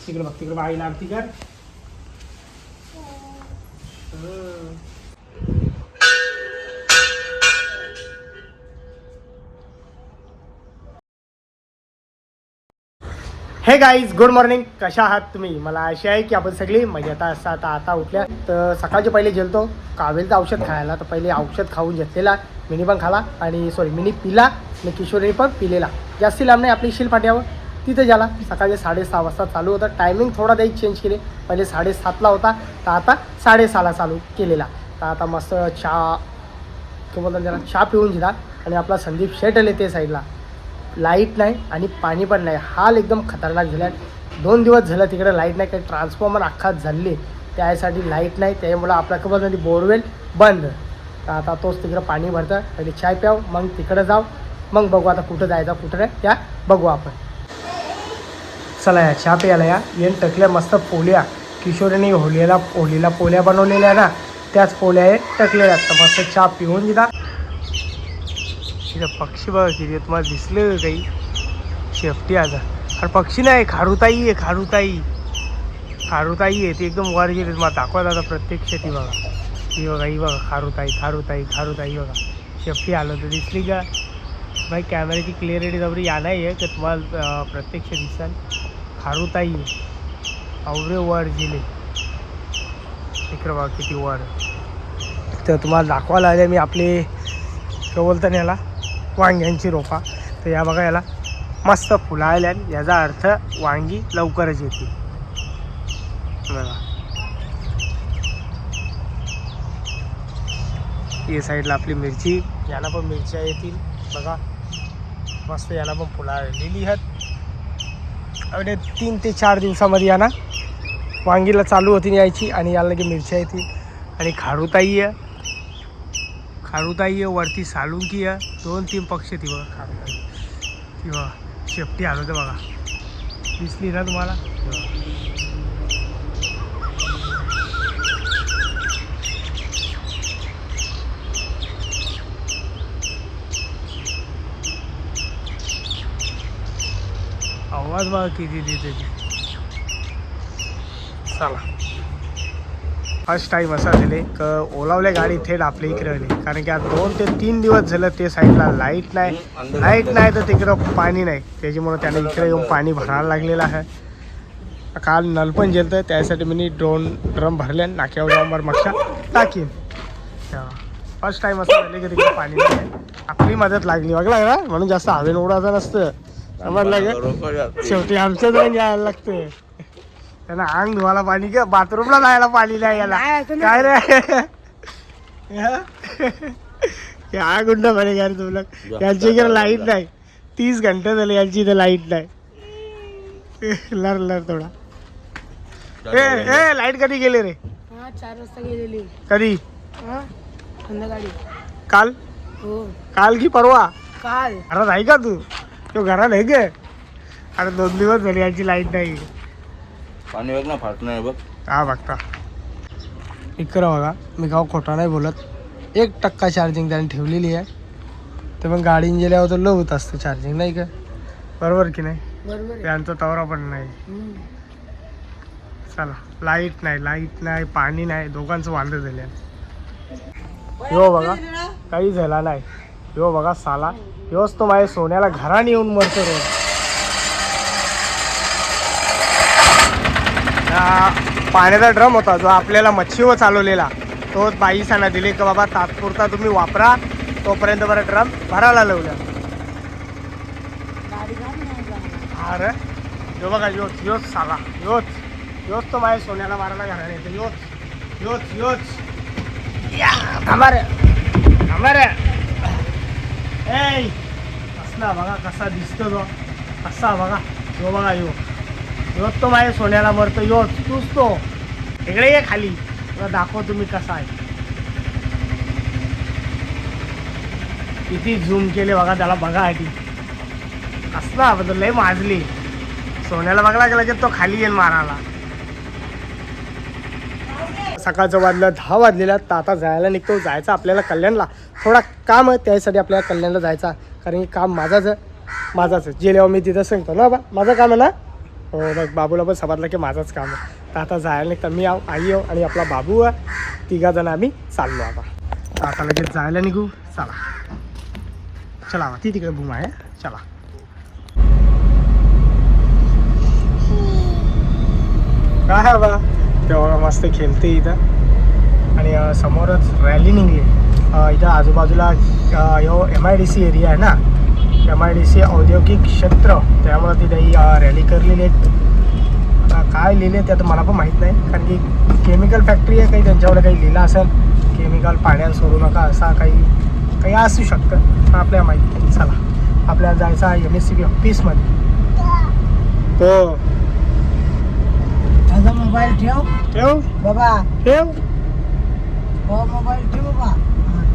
तिकडे बघ, तिकडे आईला आरती कर. हे गाईज, गुड मॉर्निंग. कशा आहात तुम्ही? मला आशा आहे की आपण सगळी मजेत असतात. आता उठल्या तर सकाळचे पहिले गेलतो कावेलचं औषध खायला, तर पहिले औषध खाऊन घेतलेला. मिनी पण खाला आणि मिनी पिला आणि किशोरीने पण पिलेला. जास्ती लांब नाही, आपली शिलपाट्यावर तिथे झाला. सकाळी 6:30 वाजता चालू होतं. टायमिंग थोडा काही चेंज केले. पहिले 7:30ला होता, तर आता 6:30ला चालू केलेला. तर आता मस्त चहा किंवा बोलतात त्याला चहा पिऊन दिला. आणि आपला संदीप शेट आले ते साईडला. लाईट नाही आणि पाणी पण नाही. हाल एकदम खतरनाक झाला. 2 दिवस झालं तिकडे लाईट नाही. काही ट्रान्सफॉर्मर अख्खा झाले, त्यासाठी लाईट नाही. त्यामुळं आपल्या खबर बोरवेल बंद. तर आता तोच तिकडं पाणी भरतं. पहिले चाय प्याव, मग तिकडं जाऊ, मग बघू आता कुठं जायचं कुठं नाही त्या बघू आपण. चला या चहा प्यायला या. येऊन टकल्या मस्त पोळ्या किशोरीने होलीला पोळ्या बनवलेल्या ना, त्याच पोळ्या आहे टकलेल्या. तर मस्त चहा पिऊन दिला. पक्षी बघा किती तुम्हाला दिसलं काही शेफ्टी. आता अरे पक्षी नाही, खारुताई आहे. खारुताई आहे ती, एकदम वर गेली. मला दाखवत आता प्रत्यक्ष ती बघा. ही बघा, ही बघा खारुताई बघा. शेफ्टी आलं तर दिसली का भाई? कॅमेऱ्याची क्लिअरिटी जबरी या नाही आहे की तुम्हाला प्रत्यक्ष दिसाल. खारुताई अवरे वर गेले इकडं बघा किती वर. तर तुम्हाला दाखवायला आले मी आपले काय बोलतं याला, वांग्यांची रोपा. तर या बघा, याला मस्त फुलं आल्या. याचा अर्थ वांगी लवकरच येतील बघा. या साईडला आपली मिरची, याला पण मिरच्या येतील बघा. मस्त याला पण फुलं आलेली आहेत. आणि 3 ते 4 दिवसामध्ये याना वांगीला चालू होती यायची आणि याला लगे मिरच्या येतील. आणि खारुताई आहे वरती सालुंकी आहे. 2-3 पक्षी ती बघा. खारुताई ती बघा, शेपटी आलो होतं बघा. दिसली ना तुम्हाला? आवाज बघा किती देते. चला, फर्स्ट टाईम असा झाले क ओलावल्या गाडी थेट आपल्या इकडे आली. कारण की आज 2 ते 3 दिवस झालं ते साईडला लाईट नाही तर तिकडं पाणी नाही. त्याच्यामुळं त्याने इकडे येऊन पाणी भरायला लागलेलं आहे. काल नल पण जेलतं, त्यासाठी मी ड्रम भरले नाक्यावर जाऊन मागच्या टाकीन. फर्स्ट टाईम असं झाले की तिकडे पाणी नाही. आपली मदत लागली बघला ना, म्हणून जास्त हवेन उडायचं नसतं समजलं का. शेवटी आमचं जाऊन यायला लागतं. त्यांना अंग धुवायला पाणी का बाथरूमला जायला पाणी नाही याला काय रे. हा गुंड म्हणे यार तुला, यांची इकडे लाईट नाही. 30 घंटे झाले यांची इथे लाईट नाही. लर थोडा. लाईट कधी गेले रे? 4 वाजता गेलेली. कधी? संध्याकाळी. काल? हो. काल की परवा? काल. घरात आहे का तू? तो घरात आहे गे? अरे 2 दिवस झाले यांची लाईट नाही. पाणी बघ ना, फाट नाही बघ. हा बघता इकडं बघा. मी गाव खोटा नाही बोलत. 1% चार्जिंग त्याने ठेवलेली आहे. तर मग गाडी गेल्यावर तर लो होत असतं चार्जिंग, नाही का? बरोबर की नाही? बरोबर. त्यांचा तवरा पण नाही. चला, लाईट नाही पाणी नाही, दोघांचं वांदे झाले. यो बघा काही झाला नाही. यो बघा साला, योच तो माझ्या सोन्याला घराने येऊन मरतो रोज. पाण्याचा ड्रम होता जो आपल्याला मच्छीवर चालवलेला, तो बाईसांना दिले की बाबा तात्पुरता तुम्ही वापरा, तोपर्यंत बरं ड्रम भरायला लावलं. अरे जो बघा योच साला, योच तो माझ्या सोन्याला मारायला घराने येतो. योच थांबा रे. ए असला बघा कसा दिसतो तो, असा बघा जो बघा योच तो माझ्या सोन्याला मरतो. तूच तो. इकडे ये खाली, तुला दाखव तुम्ही कसा आहे. किती झूम केले बघा त्याला, बघा आधी असला लय माजली. सोन्याला बघला गेला की तो खाली येईल मारायला. सकाळचं वाजलं 10 वाजलेला. तर आता जायला निघतो. जायचं आपल्याला कल्याणला, थोडा काम आहे त्यासाठी आपल्याला कल्याणला जायचा. कारण की काम माझाच जेल्यावर मी तिथं सांगतो ना बा, माझं काम आहे ना. हो मग बाबूला पण समजलं की माझंच काम आहे. तर आता जायला नाही तर मी आहो, आई आहो आणि आपला बाबू आहे, तिघा जण आम्ही चाललो आता लगेच जायला निघू. चला चला ती तिकडे भूम आहे. चला काय बा तेव्हा मस्त खेळते इथं आणि समोरच रॅली निघली. इथं आजूबाजूला MIDC एरिया आहे ना, MIDC औद्योगिक क्षेत्र, त्यामुळं तिथे ही रॅली करलेली आहे. आता काय लिहिले ते आता मला पण माहीत नाही, कारण की केमिकल फॅक्टरी आहे, काही त्यांच्यावर काही लिहिलं असेल केमिकल पाण्यात सोडू नका असा काही असू शकतं, आपल्याला माहीत नाही. चला आपल्याला जायचं आहे MSCB ऑफिसमध्ये. तो माझा मोबाईल ठेव ठेव बाबा, ठेव. हो मोबाईल ठेव बाबा,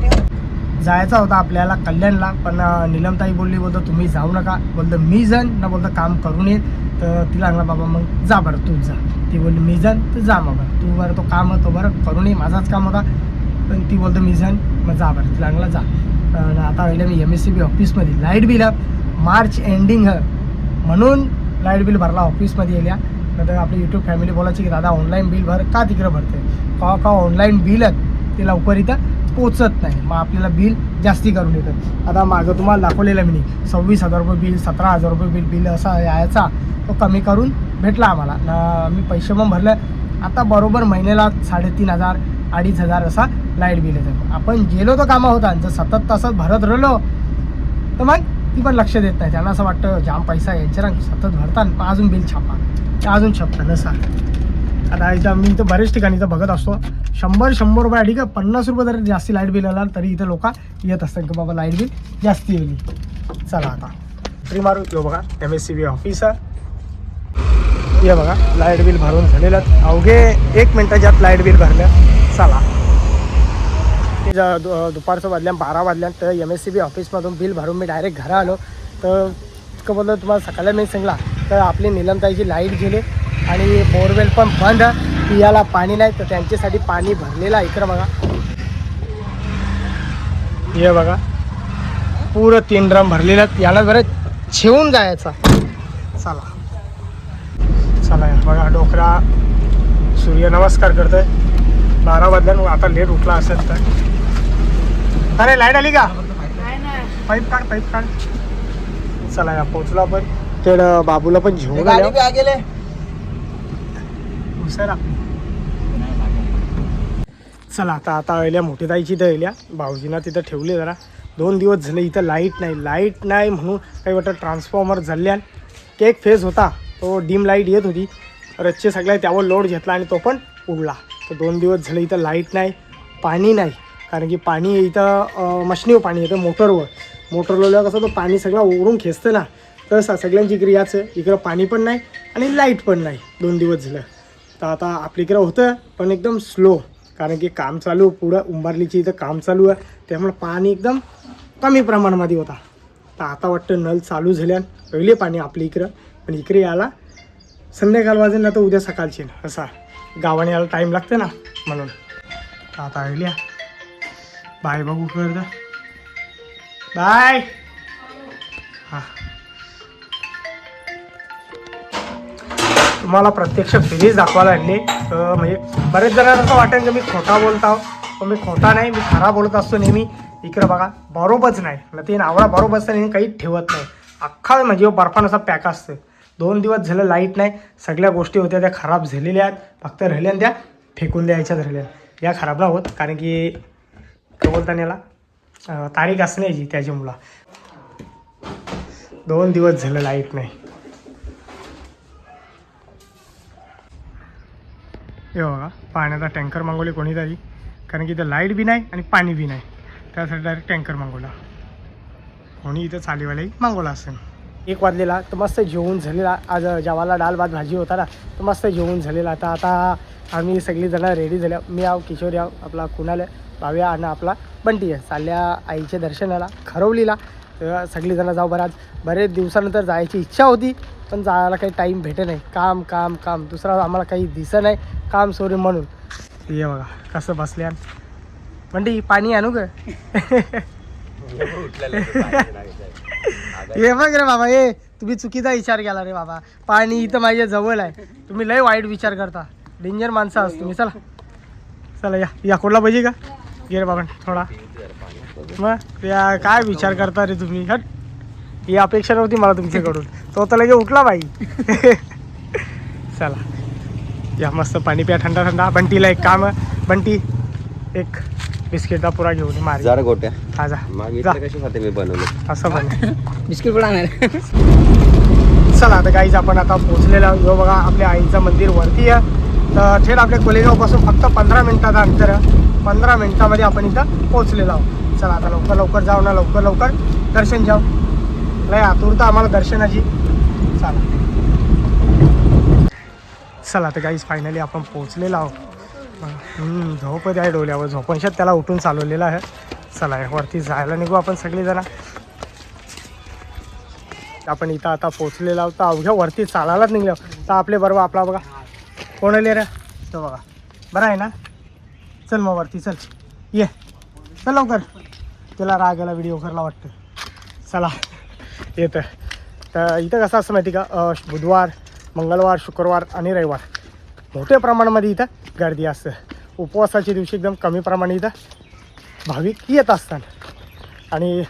ठेव. जायचा होता आपल्याला कल्याणला, पण नीलमताई बोलतो तुम्ही जाऊ नका. बोलतो मी जाण ना, बोलतो काम करून येत. तर तिला सांगला बाबा मग जा बरं तूच जा. ती बोलली मी जाण तर जा मग बरं तू, बरं तो काम होतो बरं करून ये, माझाच काम होता. पण ती बोलतो मी जाण मग जा बरं. तिला सांगला जा. आता वेळेला मी MSCB ऑफिसमध्ये लाईट बिल मार्च एंडिंग म्हणून लाईट बिल भरला ऑफिसमध्ये येल्या. नंतर आपली यूट्यूब फॅमिली बोलायची की दादा ऑनलाईन बिल भर का तिकडं भरते का ऑनलाईन बिलच ते लवकर इथं पोचत नाही, मग आपल्याला बिल जास्ती करून येतं. आता मागं तुम्हाला दाखवलेलं मी 26,000 रुपये बिल, 17,000 रुपये बिल असा यायचा, तो कमी करून भेटला आम्हाला. मी पैसे पण भरले. आता बरोबर महिन्याला 3,500 2,500 असा लाईट बिल येतं. आपण गेलो तर कामा होता, जर सतत तसंच भरत राहिलो तर मग ती पण लक्ष देत नाही. त्यांना असं वाटतं जाम पैसा यांच्या ना सतत भरतात, अजून बिल छापा अजून छापता नसा. आता इथं मी इथं बरेच ठिकाणी इथं बघत असतो 100 रुपये ठीक आहे, 50 रुपये जरी जास्ती लाईट बिल आला तरी इथं लोक येत असतात की बाबा लाईट बिल जास्ती येईल. चला आता ट्री मारू. यो बघा MSCB ऑफिस आहे. ये बघा लाईट बिल भरून झालेलं, अवघे 1 मिनटाच्या आत लाईट बिल भरलं. चला दुपारचं वाजल्या 12 वाजल्यात तर MSCB ऑफिसमधून बिल भरून मी डायरेक्ट घरा आलो. तर इतकं बोललं तुम्हाला सकाळी मी सांगला तर आपली नीलमताईची लाईट गेली आणि बोरवेल पण बंद, पियाला पाणी नाही, तर त्यांच्यासाठी पाणी भरलेलं आहे. इकडं बघा हे बघा पुरं 3 ड्रम भरलेलं, याला बरं ठेवून जायचा. चला चला बघा डोकरा सूर्यनमस्कार करतोय 12 वाजल्यानं. आता लेट उठला असेल तर. अरे लाईट आली का? पाईप काढ. चला या पोचला पण. तर बाबूला पण घेऊन आल्या सर. चला आता वेळेला मोठी ताईची इथं येल्या, भाऊजींना तिथं ठेवले. जरा 2 दिवस झाले इथं लाईट नाही म्हणून काही वाटतं ट्रान्सफॉर्मर जळल्यान. केक फेज होता तो डीम लाईट येत होती, रच्चे सगळ्या त्यावर लोड घेतला आणि तो पण उडला. तर 2 दिवस झाले इथं लाईट नाही, पाणी नाही. कारण की पाणी इथं मशनीवर पाणी येतं, मोटरला कसं तो पाणी सगळं ओढून खेचतं ना, तर सगळ्यांची इकडे याचं इकडं पाणी पण नाही आणि लाईट पण नाही 2 दिवस झालं. तर आता आपल्या इकडं होतं पण एकदम स्लो, कारण की काम चालू पुढं उंबारलीची इथं काम चालू आहे, त्यामुळे पाणी एकदम कमी प्रमाणामध्ये होता. तर आता वाटतं नल चालू झाल्यान पहिले पाणी आपल्या इकडं, पण इकडे यायला संध्याकाळ वाजेल ना तर उद्या सकाळची असा गावाने यायला टाईम लागतं ना म्हणून. आता आल्या बाय बघू कर बाय. हां तुम्हाला प्रत्यक्ष फिरीज दाखवायला लागली. म्हणजे बरेच जणांना असं वाटेल की मी खोटा बोलत आहो, पण मी खोटा नाही, मी खरा बोलत असतो नेहमी. इकडं बघा बरोबरच नाही ना, ते नावळा बरोबर असतं नेहमी काही ठेवत नाही. अख्खा म्हणजे बर्फानं असा पॅक असतं. 2 दिवस झालं लाईट नाही, सगळ्या गोष्टी होत्या त्या खराब झालेल्या आहेत, फक्त राहिल्या त्या फेकून द्यायच्याच राहिल्या. या खराब ना होत, कारण की काय बोलता याला तारीख असण्याची त्याच्यामुळं. 2 दिवस झालं लाईट नाही. हे बघा पाण्याचा टँकर मागवले कोणीतरी, कारण की इथं लाईट बी नाही आणि पाणी बी नाही, त्यासाठी डायरेक्ट टँकर मागवला. कोणी इथं चालीवालाही मागवला असेल. 1 वाजलेला तर मस्त जेवून झालेला. आज जेवायला डाळ भात भाजी होता ना, तर मस्त जेवून झालेला. आता आम्ही सगळीजणं रेडी झाल्या. मी आहो, किशोरी आहो, आपला कुणाल भाव्या आणि आपला बंटी आहे, चालल्या आईच्या दर्शनाला खरवलीला. तर सगळीजणं जाऊ. बरेच दिवसानंतर जायची इच्छा होती, पण जायला काही टाईम भेटे नाही. काम काम काम दुसरा आम्हाला काही दिसत नाही, काम सोरी म्हणून. ये बघा कसं बसल्या. बंटी पाणी आणू का? हे बघ रे बाबा, हे तुम्ही चुकीचा विचार केला रे बाबा. पाणी इथं माझ्या जवळ आहे, तुम्ही लय वाईट विचार करता. डेंजर माणसं असतो तुम्ही. चला चला या कोडला पाहिजे का घे रे बाबा थोडा. मग या काय विचार करता रे तुम्ही. हट, ही अपेक्षा नव्हती मला तुमच्याकडून. तो तर लगे उठला बाई. चला या मस्त पाणी प्या थंडा थंडा. बंटीला एक काम, बंटी एक बिस्किटचा पुरा घेऊन मार जरा गोट्या हा जा. कशासाठी मी बनवलं असं बन. बिस्किट पण आणणार. चला आता गाईज आपण आता पोहोचलेलो आहोत. बघा आपल्या आईचं मंदिर वरती आहे. तर थेट आपल्या कोलेगावपासून फक्त 15 मिनिटाचं अंतर आहे. 15 मिनिटामध्ये आपण इथं पोहोचलेलो आहोत. चला आता लवकर लवकर जाऊ ना, लवकर लवकर दर्शन जाऊ. लय आतुरता आम्हाला दर्शनाची. चला आता गाईज फायनली आपण पोहोचलेलो आहोत. झोप आहे डोल्यावर, झोपणशात त्याला उठून चालवलेला आहे. चला वरती जायला निघू आपण सगळेजण. आपण इथं आता पोहोचलेलो आहोत. तर अवघ्या वरती चालायलाच निघलो. तर आपले बरोबर आपला बघा कोण आले रे तो बघा. बरं आहे ना. चल मग वरती चल, ये चल लवकर. त्याला राग आला व्हिडिओ करायला वाटतं. चला येतं. तर इथं कसं असतं माहिती का, बुधवार, मंगळवार, शुक्रवार आणि रविवार मोठ्या प्रमाणामध्ये इथं गर्दी असतं. उपवासाच्या दिवशी एकदम कमी प्रमाणात इथं भाविक येत असतात. आणि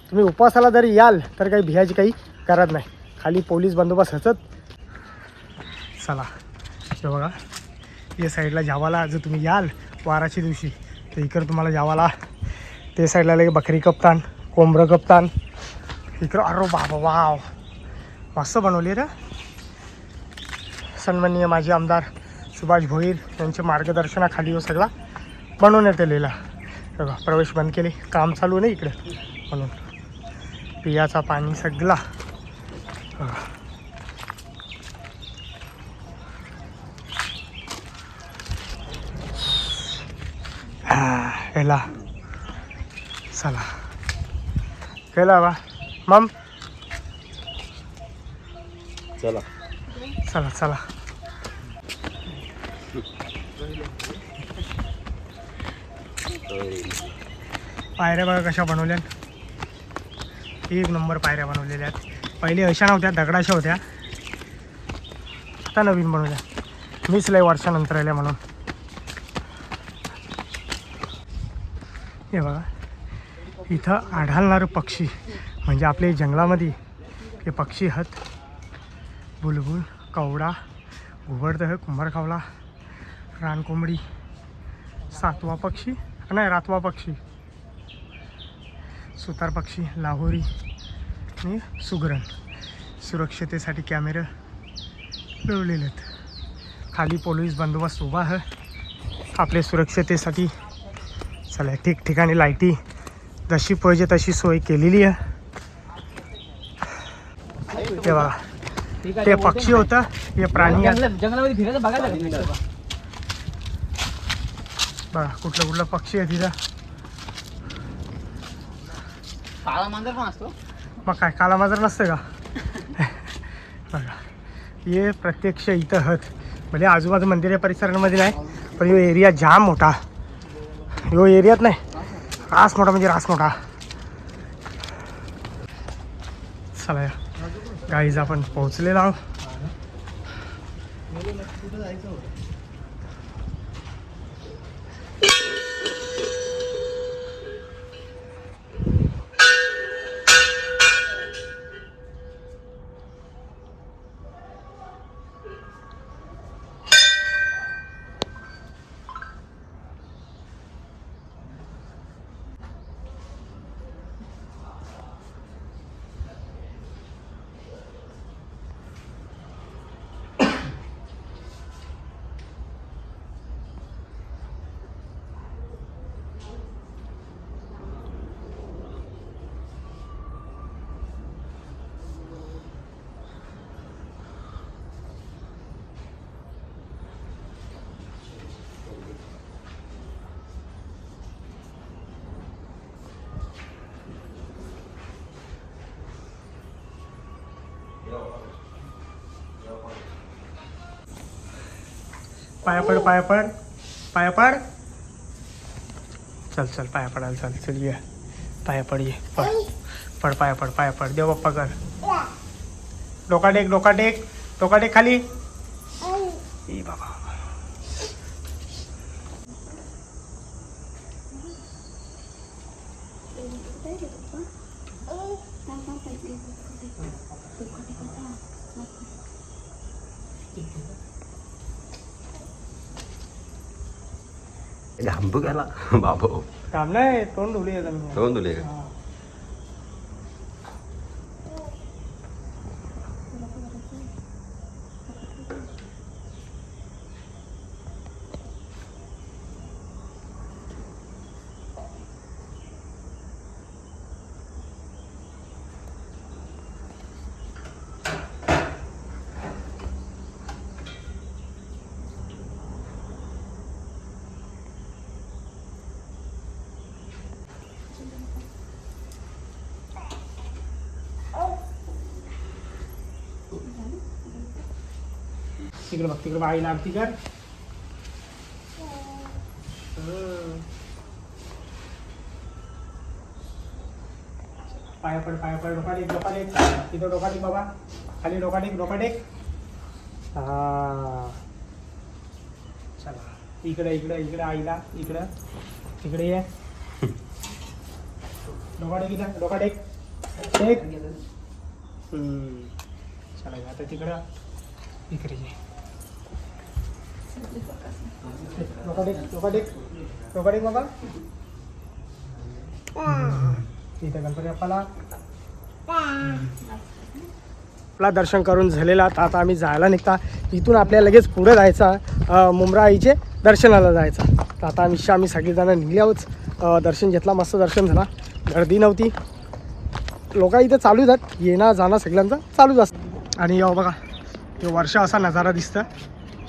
तुम्ही उपवासाला जरी याल तर काही भियाची काही गरज नाही, खाली पोलीस बंदोबस्त हचत. चला हे बघा, या साईडला जावाला जर तुम्ही याल वाराच्या दिवशी तर इकडं तुम्हाला जावाला ते साईडला लगे बकरी कप्तान, कोंबडं कप्तान इकडं. अरे बाबा वाव, मस्त बनवली रे. सन्माननीय माजी आमदार सुभाष भोईर यांच्या मार्गदर्शनाखाली हो सगळा बनवण्यात आलेला. बघा प्रवेश बंद केले, काम चालू नाही इकडे म्हणून. पियाचा पाणी सगळा याला. चला केला बा मम. चला चला चला पायऱ्या बघा कशा बनवल्या. एक नंबर पायऱ्या बनवलेल्या आहेत. पहिले अशा नव्हत्या, दगडाच्या होत्या, आता नवीन बनवल्या. मीच लय वर्षानंतर आल्या म्हणून. हे बघा इथं आढळणारं पक्षी म्हणजे आपले जंगलामध्ये हे पक्षी आहेत. बुलबुल, कवडा, घुबडदह, कुंभारखावला, रानकोंबडी, सातवा पक्षी नाही रातवा पक्षी, सुतार पक्षी, लाहोरी आणि सुगरण. सुरक्षतेसाठी कॅमेरे लावलेले आहेत. खाली पोलीस बंदोबस्त उभा आहे आपल्या सुरक्षतेसाठी. चला ठिकठिकाणी लाईटी जशी पाहिजे तशी सोय केलेली आहे. ते बघा ते पक्षी होतं, हे प्राणी जंगलामध्ये फिरायचं बघायला. बघा कुठलं कुठलं पक्षी आहे तिथं. काळा मांजर पण असतो. मग काय काला मांजर नसतं का. बघा हे प्रत्यक्ष इथं आहेत. म्हणजे आजूबाजू मंदिर परिसरांमध्ये नाही, पण ह्यो एरिया जाम मोठा. ह्यो एरियात नाही रास मोठा म्हणजे रास मोठा. चला या गाईज आपण पोहोचलेलो आहोत. पाया पड पाया पड पाया पड. चल चल पाया पडायला चल चल ये पाया पड ये पड पड पाया पड पाया पड देव बाप्पा कर. डोका टेक डोका टेक डोका टेक खाली. ए बाबा घांबू गेला बाबू काम नाही तोंड धुली येतं मी. दोन तुले का हा. तिकडे बघ तिकडे आईला आरती कर. पाया पड डोका टेक तिथं डोका टेक बाबा. खाली डोका टेक. हा चला इकडे आईला इकडं तिकडे ये. डोका टेक चला आता तिकडं इकडे ये. डोका टेक बाबा. इथे गणपती बाप्पाला आपला दर्शन करून झालेला. तर आता आम्ही जायला निघता. इथून आपल्याला लगेच पुढे जायचं मुंब्रा आईचे दर्शनाला जायचं. तर आता आम्ही सगळेजण निघले आहोत. दर्शन घेतला मस्त दर्शन झाला. गर्दी नव्हती. लोक इथे चालू जात येणं जाणं सगळ्यांचं चालूच असतं. आणि बघा ते वर्षा असा नजारा दिसतं.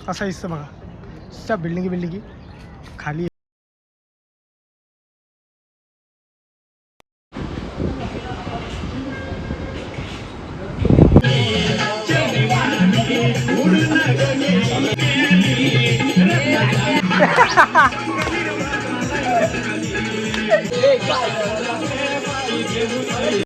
असा दिसतं बघा. त्या बिल्डिंगी खाली